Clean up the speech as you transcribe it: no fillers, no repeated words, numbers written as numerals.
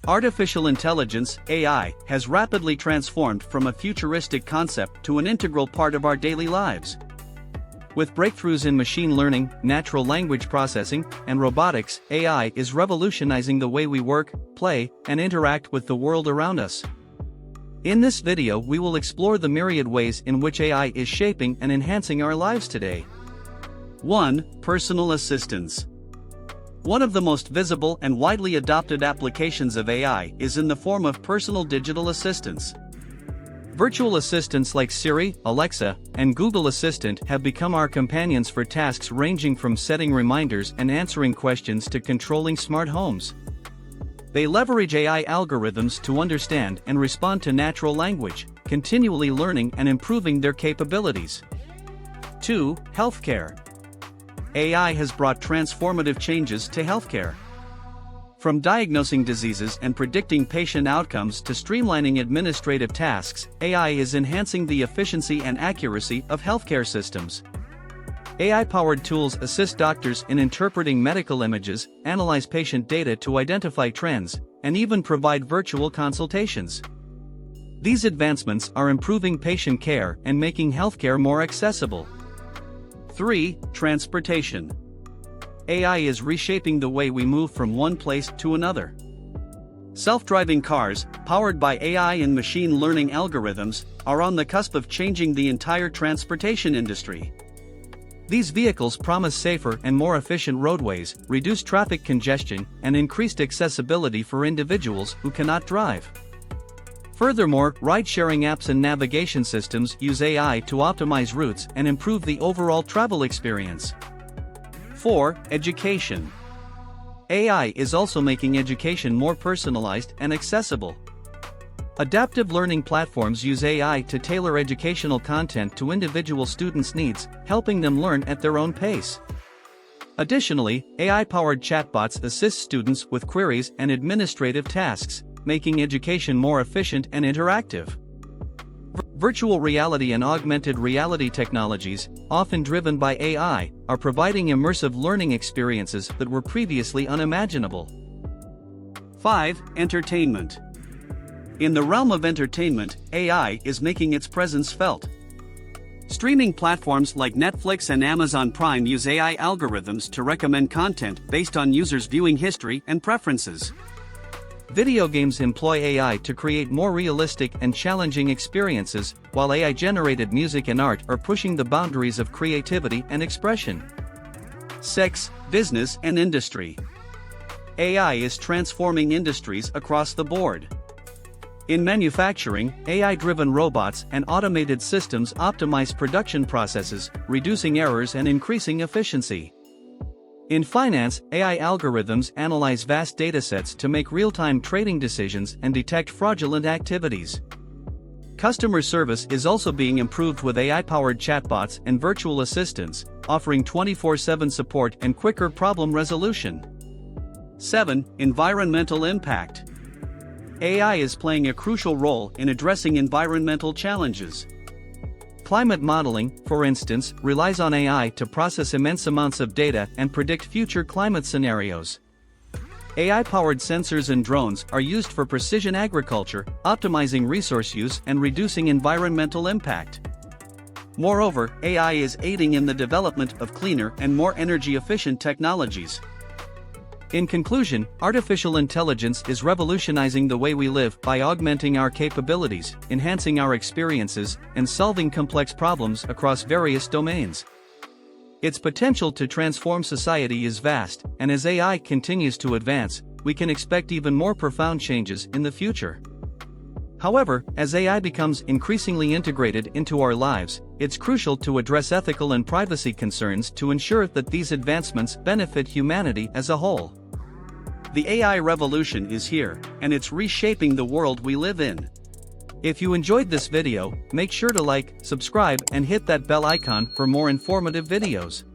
Artificial intelligence, AI, has rapidly transformed from a futuristic concept to an integral part of our daily lives. With breakthroughs in machine learning, natural language processing, and robotics, AI is revolutionizing the way we work, play, and interact with the world around us. In this video, we will explore the myriad ways in which AI is shaping and enhancing our lives today. 1. Personal assistance. One of the most visible and widely adopted applications of AI is in the form of personal digital assistants. Virtual assistants like Siri, Alexa, and Google Assistant have become our companions for tasks ranging from setting reminders and answering questions to controlling smart homes. They leverage AI algorithms to understand and respond to natural language, continually learning and improving their capabilities. 2. Healthcare. AI has brought transformative changes to healthcare. From diagnosing diseases and predicting patient outcomes to streamlining administrative tasks, AI is enhancing the efficiency and accuracy of healthcare systems. AI-powered tools assist doctors in interpreting medical images, analyze patient data to identify trends, and even provide virtual consultations. These advancements are improving patient care and making healthcare more accessible. 3. Transportation. AI is reshaping the way we move from one place to another. Self-driving cars, powered by AI and machine learning algorithms, are on the cusp of changing the entire transportation industry. These vehicles promise safer and more efficient roadways, reduced traffic congestion, and increased accessibility for individuals who cannot drive. Furthermore, ride-sharing apps and navigation systems use AI to optimize routes and improve the overall travel experience. 4. Education. AI is also making education more personalized and accessible. Adaptive learning platforms use AI to tailor educational content to individual students' needs, helping them learn at their own pace. Additionally, AI-powered chatbots assist students with queries and administrative tasks, making education more efficient and interactive. Virtual reality and augmented reality technologies, often driven by AI, are providing immersive learning experiences that were previously unimaginable. 5. Entertainment. In the realm of entertainment, AI is making its presence felt. Streaming platforms like Netflix and Amazon Prime use AI algorithms to recommend content based on users' viewing history and preferences. Video games employ AI to create more realistic and challenging experiences, while AI-generated music and art are pushing the boundaries of creativity and expression. 6. Business and industry. AI is transforming industries across the board. In manufacturing, AI-driven robots and automated systems optimize production processes, reducing errors and increasing efficiency. In finance, AI algorithms analyze vast datasets to make real-time trading decisions and detect fraudulent activities. Customer service is also being improved with AI-powered chatbots and virtual assistants, offering 24/7 support and quicker problem resolution. 7. Environmental impact. AI is playing a crucial role in addressing environmental challenges. Climate modeling, for instance, relies on AI to process immense amounts of data and predict future climate scenarios. AI-powered sensors and drones are used for precision agriculture, optimizing resource use and reducing environmental impact. Moreover, AI is aiding in the development of cleaner and more energy-efficient technologies. In conclusion, artificial intelligence is revolutionizing the way we live by augmenting our capabilities, enhancing our experiences, and solving complex problems across various domains. Its potential to transform society is vast, and as AI continues to advance, we can expect even more profound changes in the future. However, as AI becomes increasingly integrated into our lives, it's crucial to address ethical and privacy concerns to ensure that these advancements benefit humanity as a whole. The AI revolution is here, and it's reshaping the world we live in. If you enjoyed this video, make sure to like, subscribe, and hit that bell icon for more informative videos.